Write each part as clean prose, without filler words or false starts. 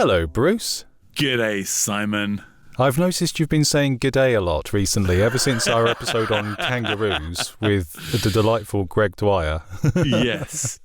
Hello, Bruce. G'day, Simon. I've noticed you've been saying g'day a lot recently, ever since our episode on kangaroos with the delightful Greg Dwyer. Yes.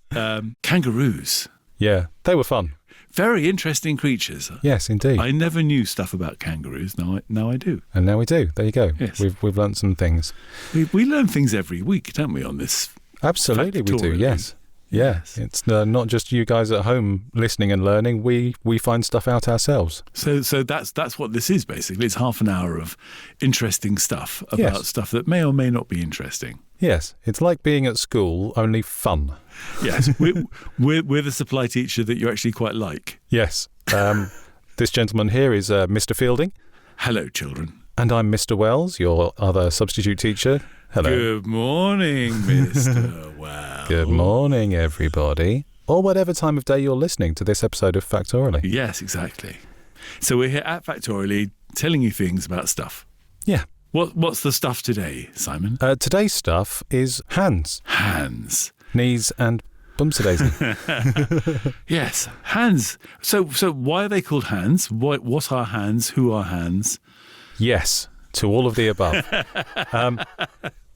Kangaroos. Yeah, they were fun. Very interesting creatures. Yes, indeed. I never knew stuff about kangaroos. Now I do. And now we do. There you go. Yes. We've learnt some things. We learn things every week, don't we, on this? Absolutely we do, Factoraly. yes. Yeah, Yes. it's not just you guys at home listening and learning. We find stuff out ourselves. So that's what this is, basically. It's half an hour of interesting stuff about Yes. stuff that may or may not be interesting. Yes, it's like being at school, only fun. Yes. we're the supply teacher that you actually quite like. Yes. This gentleman here is Mr. Fielding. Hello, children. And I'm Mr. Wells, your other substitute teacher. Hello. Good morning, Mr. Wells. Good morning, everybody. Or whatever time of day you're listening to this episode of Factoraly. Yes, exactly. So we're here at Factoraly telling you things about stuff. Yeah. What's the stuff today, Simon? Today's stuff is hands, Hands. knees, and bumsadaisy. Yes, hands. So why are they called hands? What are hands? Who are hands? Yes, to all of the above.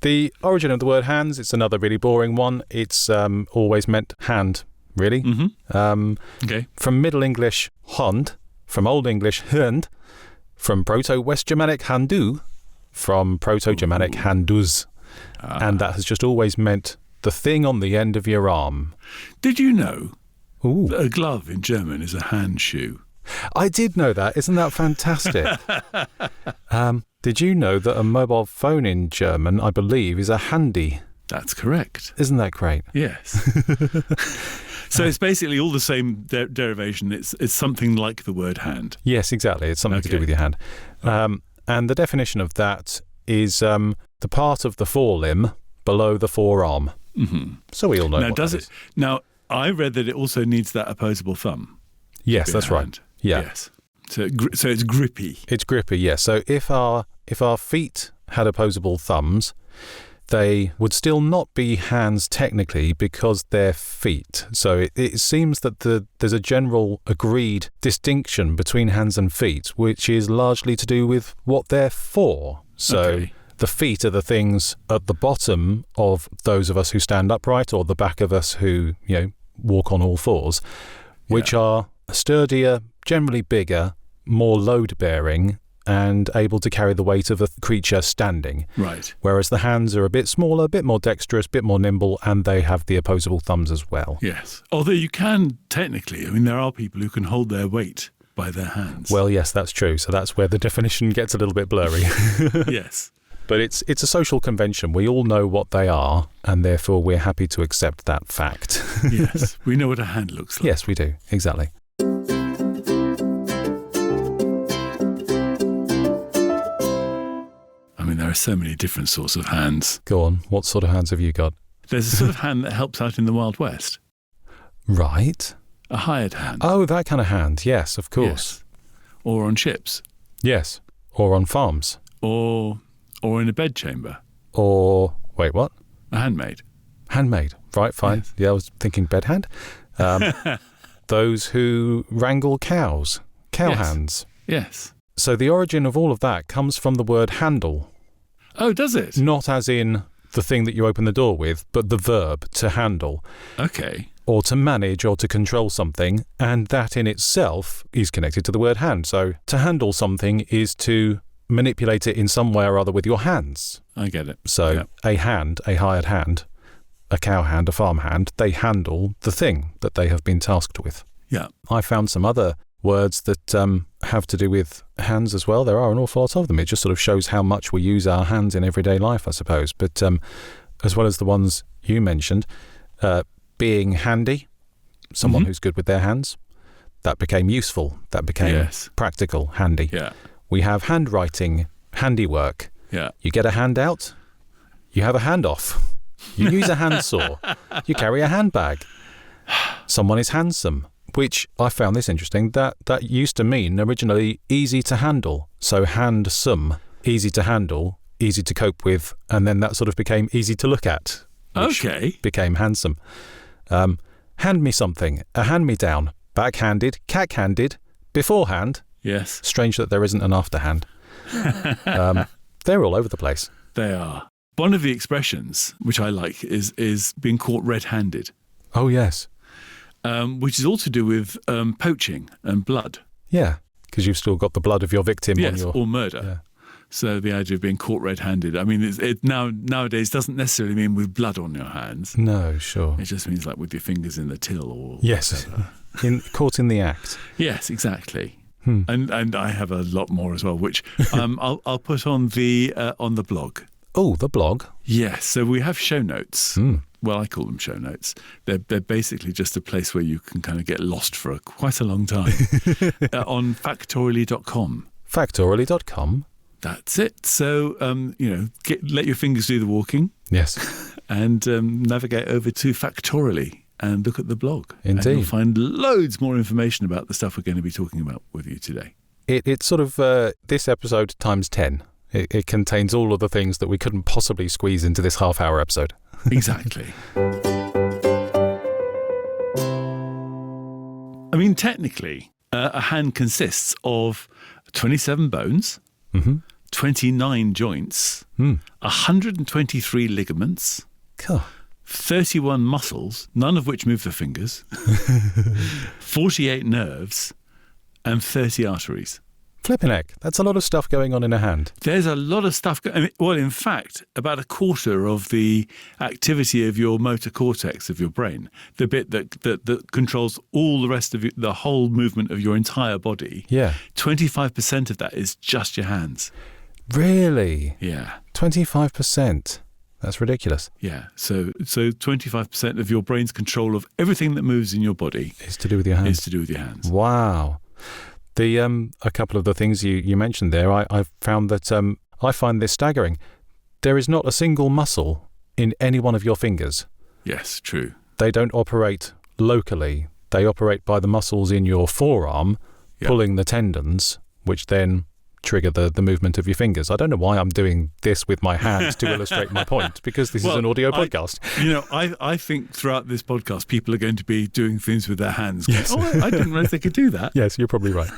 The origin of the word hands, it's another really boring one. It's always meant hand, really. Mm-hmm. Okay. From Middle English, hond, from Old English, hand, from Proto-West Germanic, handu, from Proto-Germanic, handuz. And that has just always meant the thing on the end of your arm. Did you know Ooh. that a glove in German is a hand shoe? I did know that. Isn't that fantastic? Did you know that a mobile phone in German, I believe, is a handy? That's correct. Isn't that great? Yes. So it's basically all the same derivation. It's something like the word hand. Yes, exactly. It's something to do Okay. with your hand. And the definition of that is the part of the forelimb below the forearm. Mm-hmm. So we all know Now, what does that it? is. Now, I read that it also needs that opposable thumb. Yes, to be that's a right. hand. Yeah. Yes. So it's grippy. It's grippy, yes. So if our feet had opposable thumbs, they would still not be hands technically because they're feet. So it seems that there's a general agreed distinction between hands and feet, which is largely to do with what they're for. So Okay. the feet are the things at the bottom of those of us who stand upright, or the back of us who, walk on all fours, which are sturdier, generally bigger, more load-bearing, and able to carry the weight of a creature standing. Right. Whereas the hands are a bit smaller, a bit more dexterous, a bit more nimble, and they have the opposable thumbs as well. Yes. Although you can technically, there are people who can hold their weight by their hands. Well, yes, that's true. So that's where the definition gets a little bit blurry. Yes. But it's a social convention. We all know what they are, and therefore we're happy to accept that fact. Yes. We know what a hand looks like. Yes, we do. Exactly. There are so many different sorts of hands. Go on. What sort of hands have you got? There's a sort of hand that helps out in the Wild West. Right. A hired hand. Oh, that kind of hand. Yes, of course. Yes. Or on ships. Yes. Or on farms. Or in a bedchamber. Or, wait, what? A handmaid. Handmade. Right, fine. Yes. Yeah, I was thinking bedhand. Those who wrangle cows. Cow Yes. hands. Yes. So the origin of all of that comes from the word handle. Oh, does it? Not as in the thing that you open the door with, but the verb to handle, Okay. or to manage or to control something, and that in itself is connected to the word hand. So to handle something is to manipulate it in some way or other with your hands. I get it. So Yeah. a hand, a hired hand, a cow hand, a farm hand, they handle the thing that they have been tasked with. Yeah. I found some other words that have to do with hands as well. There are an awful lot of them. It just sort of shows how much we use our hands in everyday life, I suppose. But as well as the ones you mentioned, being handy, someone who's good with their hands, that became useful, that became practical, handy. Yeah. We have handwriting, handiwork. Yeah. You get a handout, you have a handoff. You use a handsaw, you carry a handbag. Someone is handsome, which I found this interesting, that used to mean originally easy to handle. So handsome, easy to handle, easy to cope with, and then that sort of became easy to look at, which became handsome. Hand me something, a hand-me-down, backhanded, cack-handed, beforehand. Yes. Strange that there isn't an afterhand. They're all over the place. They are. One of the expressions, which I like, is being caught red-handed, Oh, yes. which is all to do with poaching and blood. Yeah, because you've still got the blood of your victim on Yes, your... or murder. Yeah. So the idea of being caught red-handed, I mean, it nowadays doesn't necessarily mean with blood on your hands. No, sure. It just means like with your fingers in the till or Yes, whatever. caught in the act. Yes, exactly. And I have a lot more as well, which I'll put on the blog. Oh, the blog. Yes, so we have show notes. Well, I call them show notes. They're basically just a place where you can kind of get lost for quite a long time on factoraly.com. Factoraly.com. That's it. So, let your fingers do the walking. Yes. And navigate over to Factoraly and look at the blog. Indeed. And you'll find loads more information about the stuff we're going to be talking about with you today. It's sort of this episode times 10. It contains all of the things that we couldn't possibly squeeze into this half-hour episode. Exactly. I mean, technically, a hand consists of 27 bones, 29 joints, 123 ligaments, Cool. 31 muscles, none of which move the fingers, 48 nerves, and 30 arteries. Flippin' heck, that's a lot of stuff going on in a hand. There's a lot of stuff. Well, in fact, about a quarter of the activity of your motor cortex of your brain, the bit that controls all the rest of the whole movement of your entire body, 25% of that is just your hands. Really? Yeah. 25%. That's ridiculous. Yeah. So 25% of your brain's control of everything that moves in your body It's to do with your hands. is to do with your hands. Wow. A couple of the things you mentioned there, I found that I find this staggering. There is not a single muscle in any one of your fingers. Yes, true. They don't operate locally. They operate by the muscles in your forearm, pulling the tendons, which then trigger the movement of your fingers. I don't know why I'm doing this with my hands to illustrate my point, because this is an audio podcast. I think throughout this podcast, people are going to be doing things with their hands. Yes. I didn't realize they could do that. Yes, you're probably right.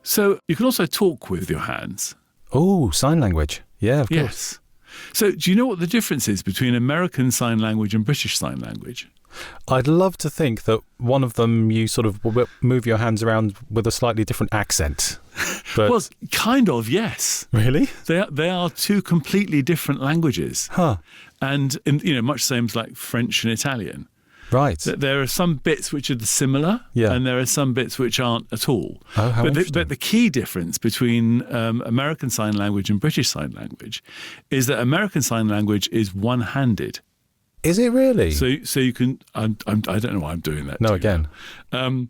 So you can also talk with your hands. Oh, sign language. Yeah, of course. Yes. So do you know what the difference is between American Sign Language and British Sign Language? I'd love to think that one of them you sort of move your hands around with a slightly different accent. But Well, kind of, yes. really? They are two completely different languages. Huh. And, much the same as like French and Italian. Right. There are some bits which are similar, and there are some bits which aren't at all. Oh, how interesting. But the key difference between American Sign Language and British Sign Language is that American Sign Language is one-handed. Is it really? So you can. I don't know why I'm doing that. No, to you again. now.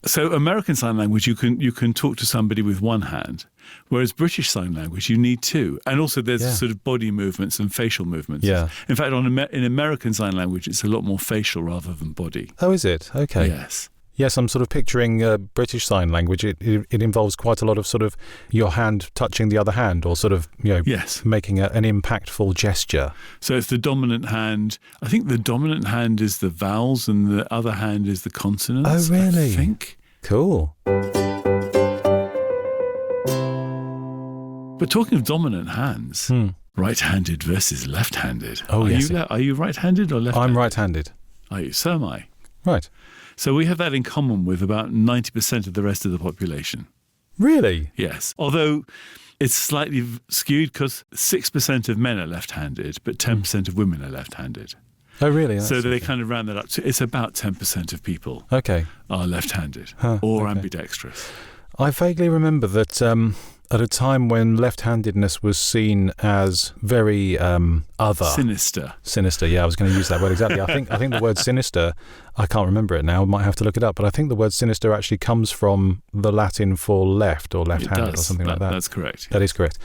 So American Sign Language, you can talk to somebody with one hand, whereas British Sign Language you need two, and also there's sort of body movements and facial movements. Yeah. In fact, in American Sign Language, it's a lot more facial rather than body. Oh, is it? Okay. Yes. Yes, I'm sort of picturing British Sign Language. It involves quite a lot of sort of your hand touching the other hand, or sort of Yes. making an impactful gesture. So it's the dominant hand. I think the dominant hand is the vowels, and the other hand is the consonants. Oh, really? I think. Cool. But talking of dominant hands, right-handed versus left-handed. Oh, yes. Are you right-handed or left-handed? I'm right-handed. Are you? So am I. Right. So we have that in common with about 90% of the rest of the population. Really? Yes. Although it's slightly skewed because 6% of men are left-handed, but 10% of women are left-handed. Oh, really? So That's they okay. kind of round that up to it's about 10% of people Okay. are left-handed or okay. ambidextrous. I vaguely remember that at a time when left-handedness was seen as very other. Sinister. Yeah, I was going to use that word exactly. I think the word sinister, I can't remember it now, I might have to look it up, but I think the word sinister actually comes from the Latin for left or left-handed or something like that. That's correct. That is correct.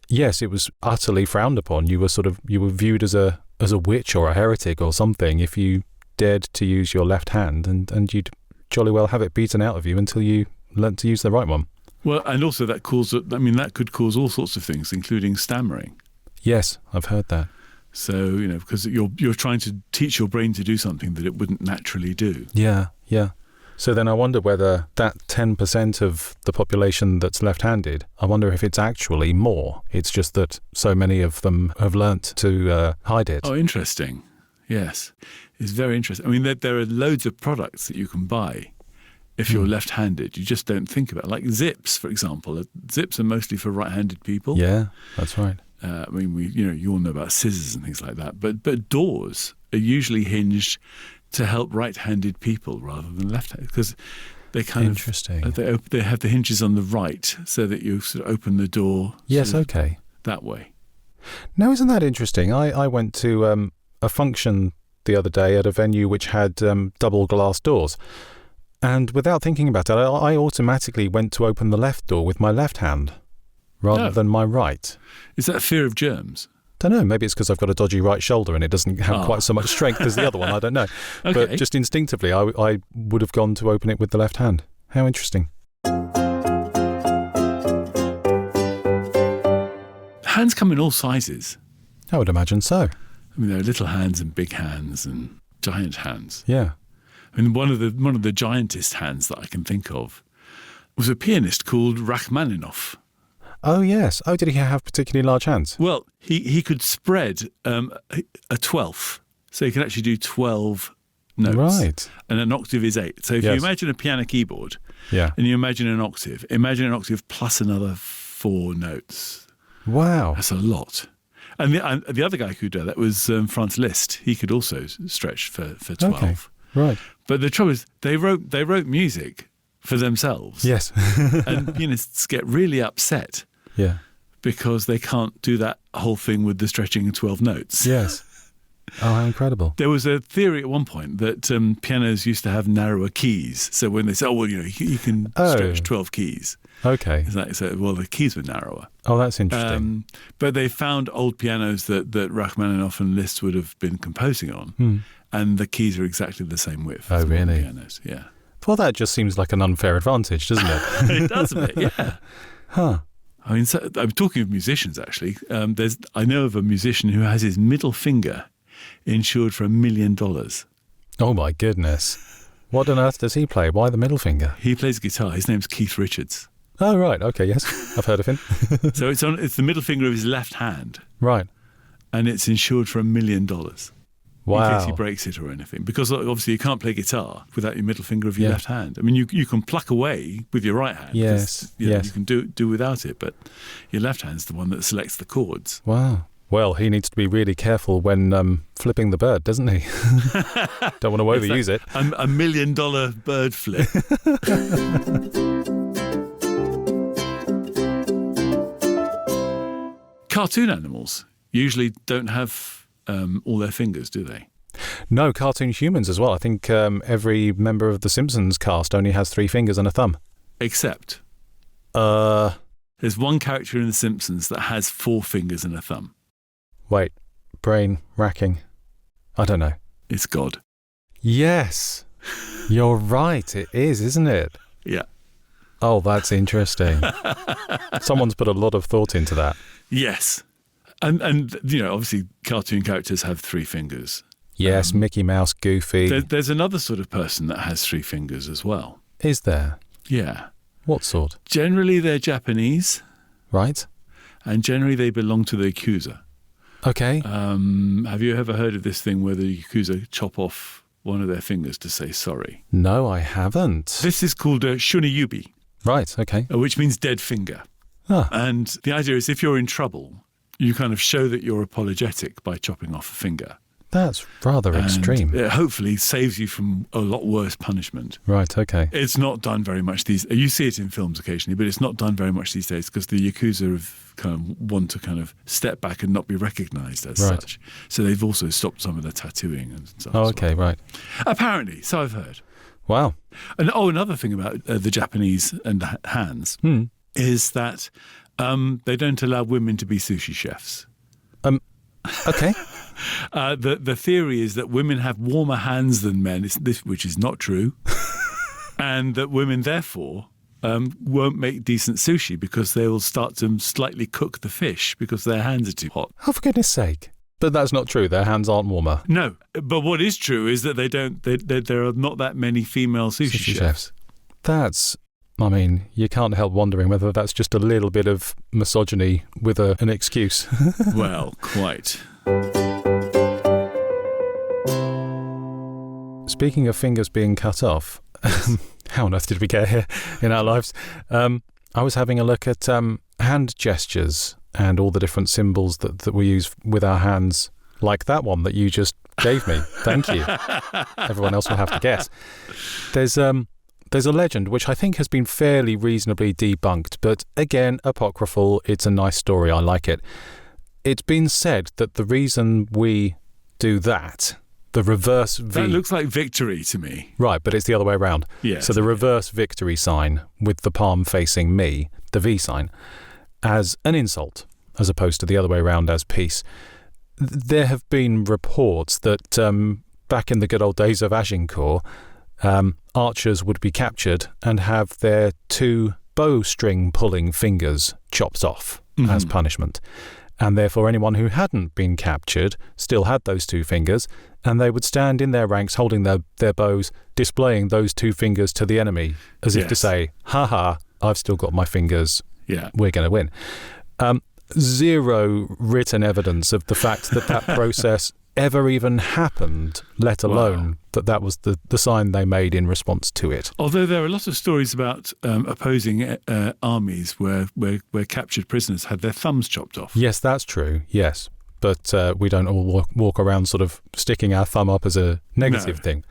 Yes, it was utterly frowned upon. You were viewed as a witch or a heretic or something if you dared to use your left hand, and you'd jolly well have it beaten out of you until you learnt to use the right one. Well, and also that could cause all sorts of things, including stammering. Yes, I've heard that. So, because you're trying to teach your brain to do something that it wouldn't naturally do. Yeah, yeah. So then I wonder whether that 10% of the population that's left-handed, I wonder if it's actually more. It's just that so many of them have learnt to hide it. Oh, interesting. Yes. It's very interesting. I mean, there are loads of products that you can buy if you're left-handed. You just don't think about it. Like zips, for example. Zips are mostly for right-handed people. Yeah, that's right. I mean, you all know about scissors and things like that. But doors are usually hinged to help right-handed people rather than left-handed, because they kind Interesting. of they have the hinges on the right, so that you sort of open the door. Yes, okay. That way. Now, isn't that interesting? I went to a function the other day at a venue which had double glass doors, and without thinking about it, I automatically went to open the left door with my left hand rather than my right. Is that fear of germs? Don't know, maybe it's because I've got a dodgy right shoulder and it doesn't have quite so much strength as the other one, I don't know. Okay. But just instinctively, I would have gone to open it with the left hand. How interesting. Hands come in all sizes. I would imagine so. I mean, there are little hands and big hands and giant hands. Yeah. I mean, one of the giantest hands that I can think of was a pianist called Rachmaninoff. Oh, yes. Oh, did he have particularly large hands? Well, he could spread a 12th. So he can actually do 12 notes. Right. And an octave is 8. So if you imagine a piano keyboard and you imagine an octave plus another 4 notes. Wow. That's a lot. And the other guy who could do that was Franz Liszt. He could also stretch for 12. Okay. Right. But the trouble is, they wrote music for themselves. Yes. And pianists get really upset. Yeah. Because they can't do that whole thing with the stretching of 12 notes. Yes. Oh, how incredible. There was a theory at one point that pianos used to have narrower keys. So when they say, you can stretch 12 keys. Okay. The keys were narrower. Oh, that's interesting. But they found old pianos that Rachmaninoff and Liszt would have been composing on. And the keys are exactly the same width. Oh, as really? Pianos, yeah. Well, that just seems like an unfair advantage, doesn't it? It does a bit, yeah. Huh. I mean, I'm talking of musicians, actually. I know of a musician who has his middle finger insured for $1 million. Oh, my goodness. What on earth does he play? Why the middle finger? He plays guitar. His name's Keith Richards. Oh, right. Okay, yes. I've heard of him. So it's the middle finger of his left hand. Right. And it's insured for $1 million. Wow. In case he breaks it or anything. Because obviously you can't play guitar without your middle finger of your left hand. I mean, you can pluck away with your right hand. Yes, You can do without it, but your left hand's the one that selects the chords. Wow. Well, he needs to be really careful when flipping the bird, doesn't he? Don't want to overuse it. A $1 million bird flip. Cartoon animals usually don't have all their fingers, do they? No, cartoon humans as well. I think every member of the Simpsons cast only has 3 fingers and a thumb. Except there's one character in The Simpsons that has 4 fingers and a thumb. Wait, brain racking. I don't know. It's God. Yes, you're right. It is, isn't it? Yeah. Oh, that's interesting. Someone's put a lot of thought into that. Yes. And obviously cartoon characters have 3 fingers. Yes, Mickey Mouse, Goofy. There's another sort of person that has 3 fingers as well. Is there? Yeah. What sort? Generally, they're Japanese. Right. And generally, they belong to the Yakuza. Okay. Have you ever heard of this thing where the Yakuza chop off one of their fingers to say sorry? No, I haven't. This is called shuniyubi. Right, okay. Which means dead finger. Ah. And the idea is if you're in trouble, you kind of show that you're apologetic by chopping off a finger. That's rather extreme. It hopefully saves you from a lot worse punishment. Right, okay. It's not done very much you see it in films occasionally, but it's not done very much these days because the Yakuza have want to step back and not be recognised as such. So they've also stopped some of the tattooing and stuff. Oh, okay, right. Apparently, so I've heard. Wow. And another thing about the Japanese and the hands is that they don't allow women to be sushi chefs. Okay. The theory is that women have warmer hands than men, which is not true, and that women therefore won't make decent sushi because they will start to slightly cook the fish because their hands are too hot. Oh, for goodness sake. But that's not true. Their hands aren't warmer. No, but what is true is that there are not that many female sushi chefs. I mean, you can't help wondering whether that's just a little bit of misogyny with an excuse. Well, quite. Speaking of fingers being cut off, how on earth did we get here in our lives? I was having a look at hand gestures and all the different symbols that we use with our hands, like that one that you just gave me. Thank you. Everyone else will have to guess. There's a legend which I think has been fairly reasonably debunked, but again, apocryphal. It's a nice story. I like it. It's been said that the reason we do that, the reverse V... That looks like victory to me. Right, but it's the other way around. Yes. So the reverse victory sign with the palm facing me, the V sign, as an insult, as opposed to the other way around as peace. There have been reports that back in the good old days of Agincourt, archers would be captured and have their 2 bowstring pulling fingers chopped off as punishment. And therefore anyone who hadn't been captured still had those 2 fingers, and they would stand in their ranks holding their bows, displaying those 2 fingers to the enemy, as if to say, ha, I've still got my fingers, we're going to win. Zero written evidence of the fact that process ever even happened, let alone that was the sign they made in response to it. Although there are a lot of stories about opposing armies where captured prisoners had their thumbs chopped off. Yes, that's true, yes. But we don't all walk around sort of sticking our thumb up as a negative thing.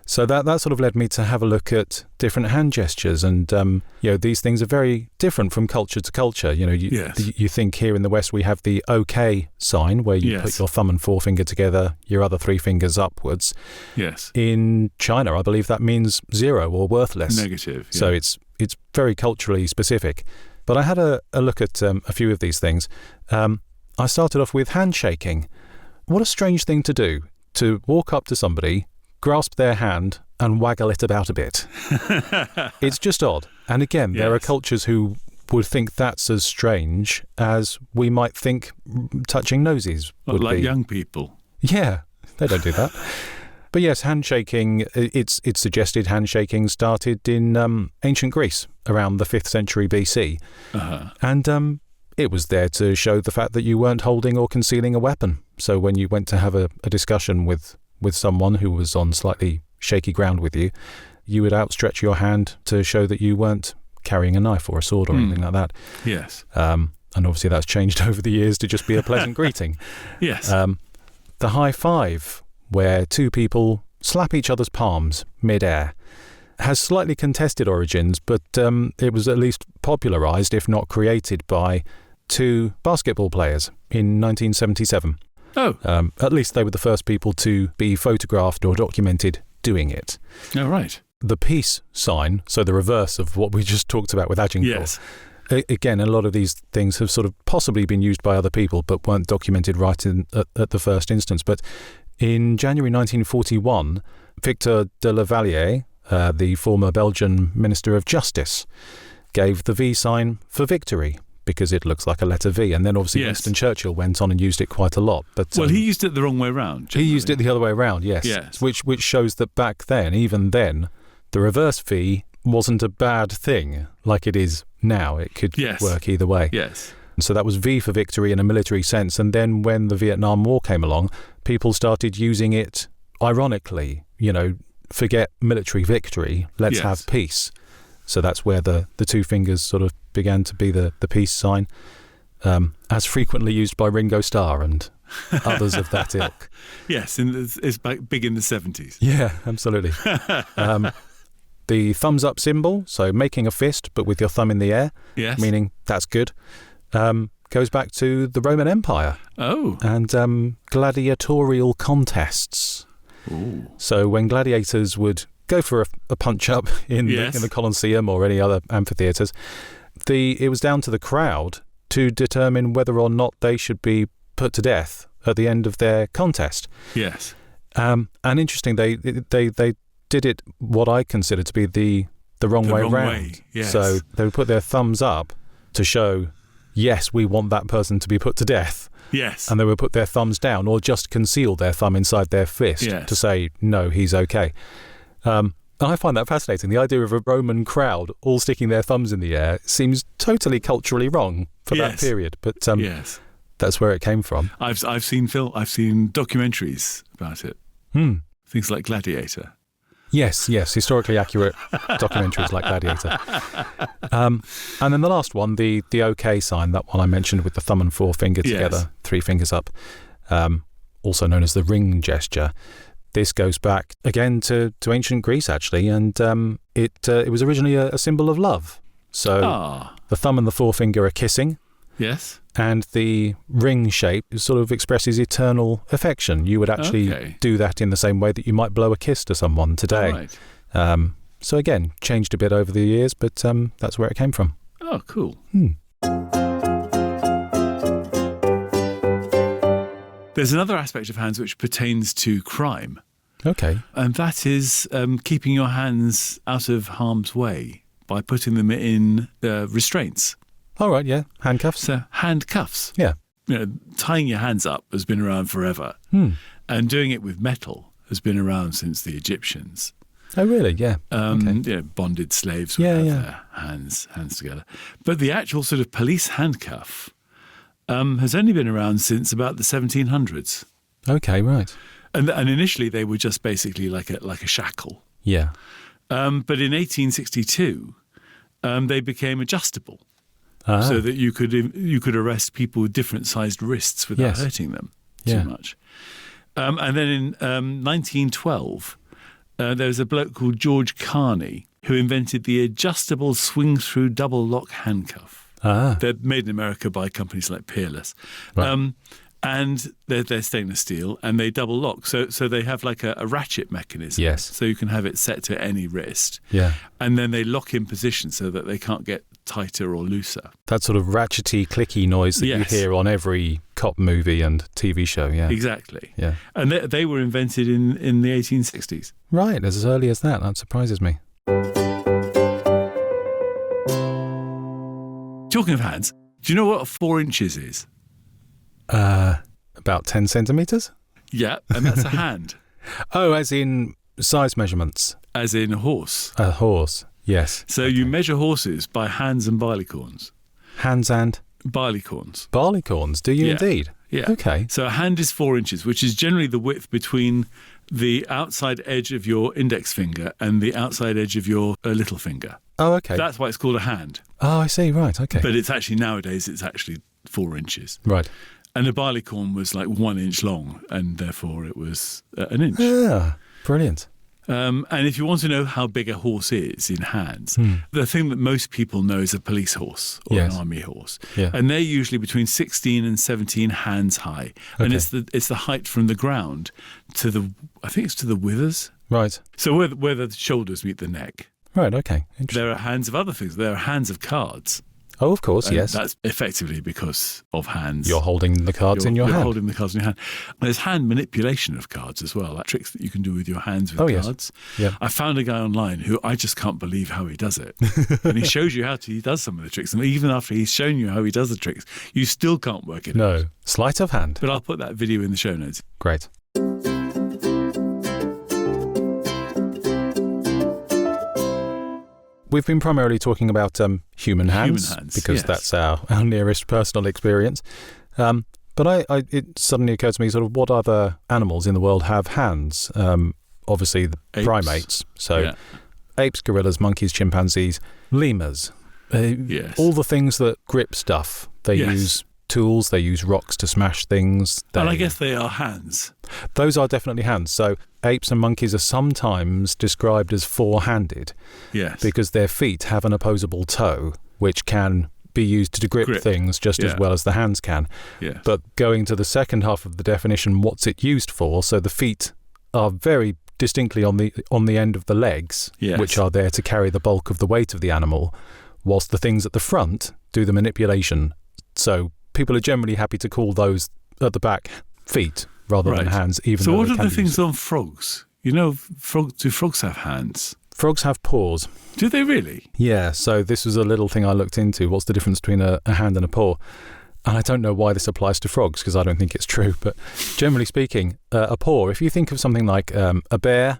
So that sort of led me to have a look at different hand gestures, and these things are very different from culture to culture. You think here in the West we have the OK sign, where you put your thumb and forefinger together, your other 3 fingers upwards. Yes. In China, I believe that means 0 or worthless. Negative. Yeah. So it's very culturally specific. But I had a look at a few of these things. I started off with handshaking. What a strange thing to do, to walk up to somebody, grasp their hand and waggle it about a bit. It's just odd. And again, there are cultures who would think that's as strange as we might think touching noses would like be. Young people. Yeah, they don't do that. But yes, handshaking, it's suggested handshaking started in ancient Greece around the 5th century BC. And it was there to show the fact that you weren't holding or concealing a weapon. So when you went to have a discussion with someone who was on slightly shaky ground with you, you would outstretch your hand to show that you weren't carrying a knife or a sword or anything like that. Yes. And obviously that's changed over the years to just be a pleasant greeting. Yes. The high five, where 2 people slap each other's palms mid-air, has slightly contested origins, but it was at least popularised, if not created, by 2 basketball players in 1977. Oh. At least they were the first people to be photographed or documented doing it. Oh, right. The peace sign, so the reverse of what we just talked about with Agincourt. Yes. Again, a lot of these things have sort of possibly been used by other people but weren't documented right at the first instance. But in January 1941, Victor de la Vallière, the former Belgian Minister of Justice, gave the V sign for victory, because it looks like a letter V. And then obviously Winston Churchill went on and used it quite a lot. But he used it the wrong way round. He used it the other way around, yes. Which shows that back then, even then, the reverse V wasn't a bad thing like it is now. It could work either way. Yes. And so that was V for victory in a military sense. And then when the Vietnam War came along, people started using it ironically. Forget military victory, let's have peace. So that's where the 2 fingers sort of began to be the peace sign, as frequently used by Ringo Starr and others of that ilk. Yes, it's big in the 70s. Yeah, absolutely. The thumbs up symbol, so making a fist but with your thumb in the air, meaning that's good, goes back to the Roman Empire. Oh. And gladiatorial contests. Ooh. So when gladiators would go for a punch-up in the Colosseum or any other amphitheatres, it was down to the crowd to determine whether or not they should be put to death at the end of their contest. Yes. And interesting, they did it what I consider to be the wrong way round. Yes. So they would put their thumbs up to show, yes, we want that person to be put to death. Yes. and they would put their thumbs down or just conceal their thumb inside their fist Yes. to say, no, he's okay. I find that fascinating. The idea of a Roman crowd all sticking their thumbs in the air seems totally culturally wrong for that Yes. period, but Yes. that's where it came from. I've seen documentaries about it. Things like Gladiator. Yes, historically accurate documentaries like Gladiator. And then the last one, the OK sign, that one I mentioned with the thumb and forefinger together, 3 fingers up, also known as the ring gesture. This goes back again to ancient Greece, actually, and it was originally a symbol of love. So the thumb and the forefinger are kissing. Yes. And the ring shape sort of expresses eternal affection. You would actually do that in the same way that you might blow a kiss to someone today. Right. So again, changed a bit over the years, but that's where it came from. Oh, cool. There's another aspect of hands which pertains to crime, Okay. and that is keeping your hands out of harm's way by putting them in restraints. All right, yeah. Handcuffs? So handcuffs. Yeah. Tying your hands up has been around forever, and doing it with metal has been around since the Egyptians. Oh, really? Yeah. Bonded slaves would have their hands together. But the actual sort of police handcuff has only been around since about the 1700s. Okay, right. And initially they were just basically like a shackle. Yeah. But in 1862, they became adjustable. Ah. So that you could arrest people with different sized wrists without hurting them too much. And then in 1912, there was a bloke called George Carney who invented the adjustable swing-through double-lock handcuff. They're made in America by companies like Peerless. Right. And they're stainless steel and they double lock. So they have like a ratchet mechanism. Yes. So you can have it set to any wrist. Yeah. And then they lock in position so that they can't get tighter or looser. That sort of ratchety, clicky noise that you hear on every cop movie and TV show, yeah. Exactly. Yeah. And they were invented in the 1860s. Right, as early as that. That surprises me. Talking of hands, do you know what 4 inches is? About 10 centimetres? Yeah, and that's a hand. Oh, as in size measurements. As in a horse. A horse, yes. So you measure horses by hands and barleycorns. Hands and Barleycorns. barleycorns, do you indeed? Yeah. Okay. So a hand is 4 inches, which is generally the width between the outside edge of your index finger and the outside edge of your little finger. Oh, okay. That's why it's called a hand. Oh, I see, right, okay. But it's actually, nowadays, it's actually 4 inches. Right. And a barleycorn was like 1 inch long, and therefore it was an inch. Yeah, brilliant. And if you want to know how big a horse is in hands, the thing that most people know is a police horse or an army horse. Yeah. And they're usually between 16 and 17 hands high. And it's the height from the ground to the withers. Right. So where the shoulders meet the neck. Right, okay. Interesting. There are hands of other things. There are hands of cards. Oh, of course, And yes. that's effectively because of hands. You're holding the cards in your You're hand. holding the cards in your hand. There's hand manipulation of cards as well, like tricks that you can do with your hands with cards. Yeah. I found a guy online who I just can't believe how he does it. And he shows you he does some of the tricks. And even after he's shown you how he does the tricks, you still can't work it out. No, sleight of hand. But I'll put that video in the show notes. Great. We've been primarily talking about human hands because that's our nearest personal experience. But it suddenly occurred to me, sort of, what other animals in the world have hands? Obviously, the Apes. primates. So apes, gorillas, monkeys, chimpanzees, lemurs. All the things that grip stuff. They use tools, they use rocks to smash things. And I guess they are hands. Those are definitely hands. So apes and monkeys are sometimes described as four-handed because their feet have an opposable toe, which can be used to grip things just as well as the hands can. Yes. But going to the second half of the definition, what's it used for? So the feet are very distinctly on the end of the legs, which are there to carry the bulk of the weight of the animal, whilst the things at the front do the manipulation. So people are generally happy to call those at the back feet rather than hands. So what are the things on frogs? You know, do frogs have hands? Frogs have paws. Do they really? Yeah, so this was a little thing I looked into. What's the difference between a hand and a paw? and I don't know why this applies to frogs because I don't think it's true, but generally speaking, a paw, if you think of something like a bear,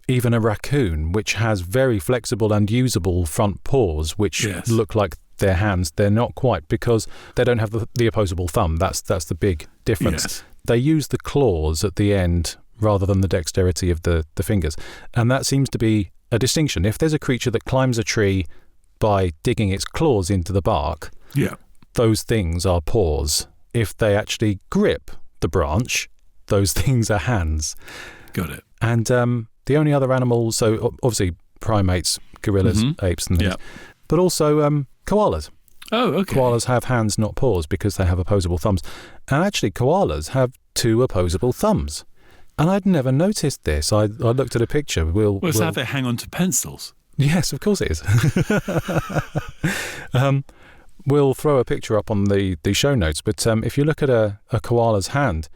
even a raccoon, which has very flexible and usable front paws, which look like their hands, they're not quite, because they don't have the opposable thumb. That's the big difference. Yes. They use the claws at the end rather than the dexterity of the fingers. And that seems to be a distinction. If there's a creature that climbs a tree by digging its claws into the bark, those things are paws. If they actually grip the branch, those things are hands. Got it. And the only other animals, so obviously primates, gorillas, apes and things, but also koalas. Oh, okay. Koalas have hands, not paws, because they have opposable thumbs. And actually, koalas have 2 opposable thumbs. And I'd never noticed this. I looked at a picture. It's how they hang on to pencils. Yes, of course it is. We'll throw a picture up on the show notes. But if you look at a koala's hand,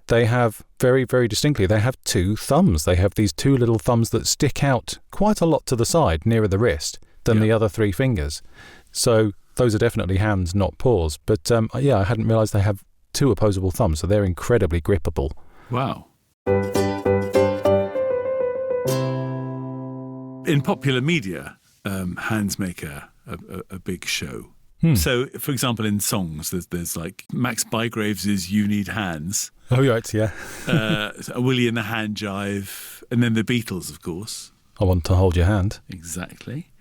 they have very, very distinctly, they have 2 thumbs. They have these 2 little thumbs that stick out quite a lot to the side, nearer the wrist, than the other 3 fingers. So those are definitely hands, not paws. But I hadn't realised they have 2 opposable thumbs, so they're incredibly grippable. Wow. In popular media, hands make a big show. So, for example, in songs, there's like Max Bygraves' "You Need Hands." Oh, right, yeah. Willie and the Hand Jive, and then the Beatles, of course. I Want to Hold Your Hand. Exactly.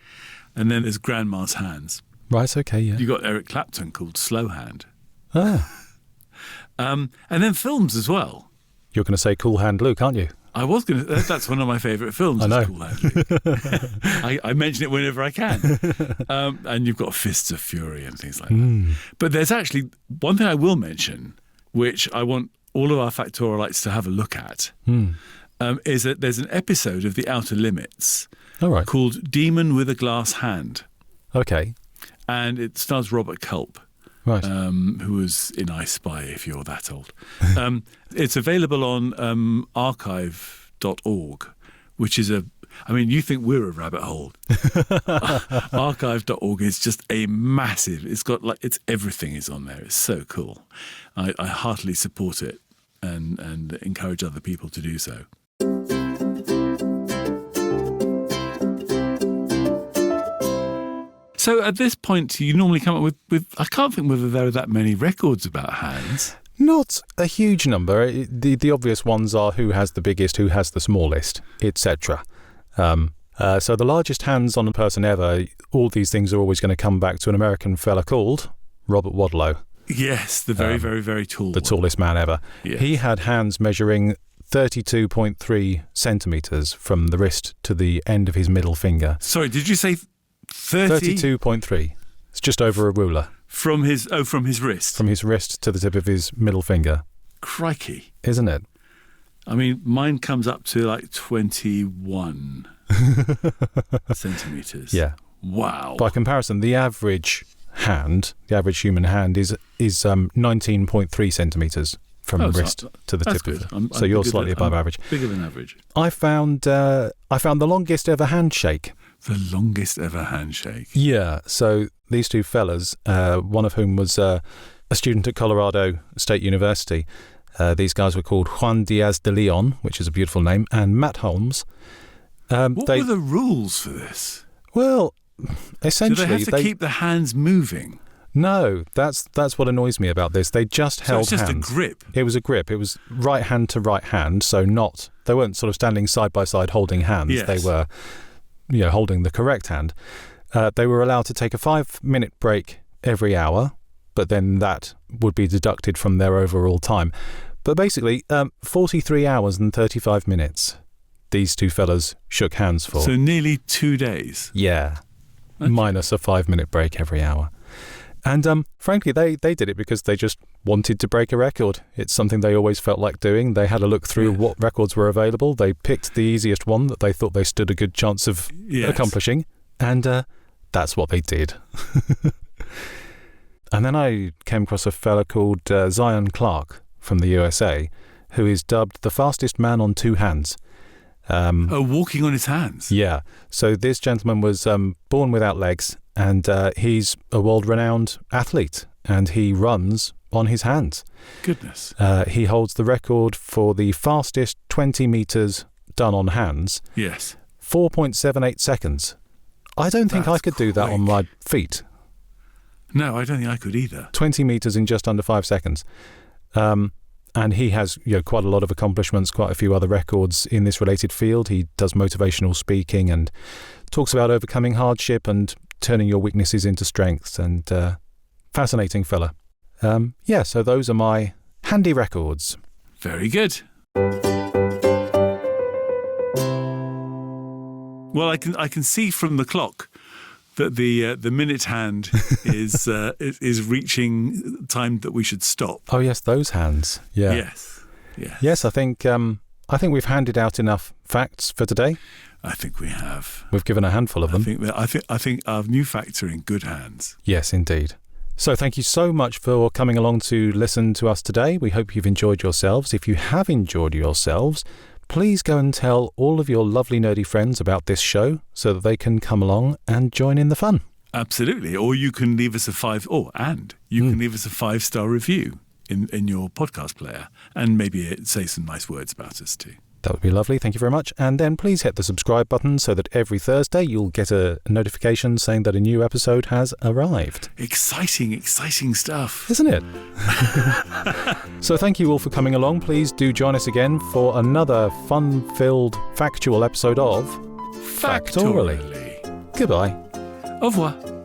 And then there's Grandma's Hands. Right, okay, yeah. You got Eric Clapton called Slow Hand. Ah. And then films as well. You're going to say Cool Hand Luke, aren't you? I was going to. That's one of my favourite films. I know. Cool Hand Luke. I mention it whenever I can. And you've got Fists of Fury and things like that. But there's actually one thing I will mention, which I want all of our Factoralites to have a look at, is that there's an episode of The Outer Limits called Demon with a Glass Hand. Okay. And it stars Robert Culp. Right. Who was in I Spy, if you're that old. It's available on archive.org, which is you think we're a rabbit hole. Archive.org is just a massive, it's everything is on there. It's so cool. I heartily support it and encourage other people to do so. So at this point, you normally come up with I can't think whether there are that many records about hands. Not a huge number. The obvious ones are who has the biggest, who has the smallest, etc. So the largest hands on a person ever, all these things are always going to come back to an American fella called Robert Wadlow. Yes, the very, very, very tall The tallest man ever. Yes. He had hands measuring 32.3 centimetres from the wrist to the end of his middle finger. Sorry, did you say 30? 32.3. It's just over a ruler. From his wrist? From his wrist to the tip of his middle finger. Crikey. Isn't it? I mean, mine comes up to like 21 centimetres. Yeah. Wow. By comparison, the average human hand is 19.3 centimetres from wrist to the tip of it. So you're slightly above average. Bigger than average. I found the longest ever handshake. The longest ever handshake. Yeah. So these 2 fellas, one of whom was a student at Colorado State University. These guys were called Juan Diaz de Leon, which is a beautiful name, and Matt Holmes. What were the rules for this? Well, essentially, do they have to keep the hands moving? No, that's what annoys me about this. They just held hands. So it's just a grip? It was a grip. It was right hand to right hand, so they weren't sort of standing side by side holding hands. Yes. They were, holding the correct hand. They were allowed to take a 5-minute break every hour, but then that would be deducted from their overall time. But basically, 43 hours and 35 minutes, these 2 fellas shook hands for. So nearly 2 days? Yeah, okay. Minus a 5-minute break every hour. And frankly, they did it because they just wanted to break a record. It's something they always felt like doing. They had a look through what records were available. They picked the easiest one that they thought they stood a good chance of accomplishing. And that's what they did. And then I came across a fella called Zion Clark from the USA, who is dubbed the fastest man on 2 hands. Walking on his hands? Yeah. So this gentleman was born without legs, and he's a world-renowned athlete. and he runs on his hands. Goodness. He holds the record for the fastest 20 metres done on hands. Yes. 4.78 seconds. I don't think I could do that on my feet. No, I don't think I could either. 20 metres in just under 5 seconds. And he has quite a lot of accomplishments, quite a few other records in this related field. He does motivational speaking and talks about overcoming hardship and turning your weaknesses into strengths. And fascinating fella. So those are my handy records. Very good. Well, I can see from the clock that the minute hand is reaching time that we should stop. Oh yes, those hands. Yeah. Yes. Yes, I think we've handed out enough facts for today. I think we have. We've given a handful of them. I think our new facts are in good hands. Yes, indeed. So thank you so much for coming along to listen to us today. We hope you've enjoyed yourselves. If you have enjoyed yourselves, please go and tell all of your lovely nerdy friends about this show so that they can come along and join in the fun. Absolutely. Or you can leave us a 5-star review in your podcast player and maybe say some nice words about us too. That would be lovely. Thank you very much. And then please hit the subscribe button so that every Thursday you'll get a notification saying that a new episode has arrived. Exciting stuff. Isn't it? So thank you all for coming along. Please do join us again for another fun-filled, factual episode of Factoraly. Goodbye. Au revoir.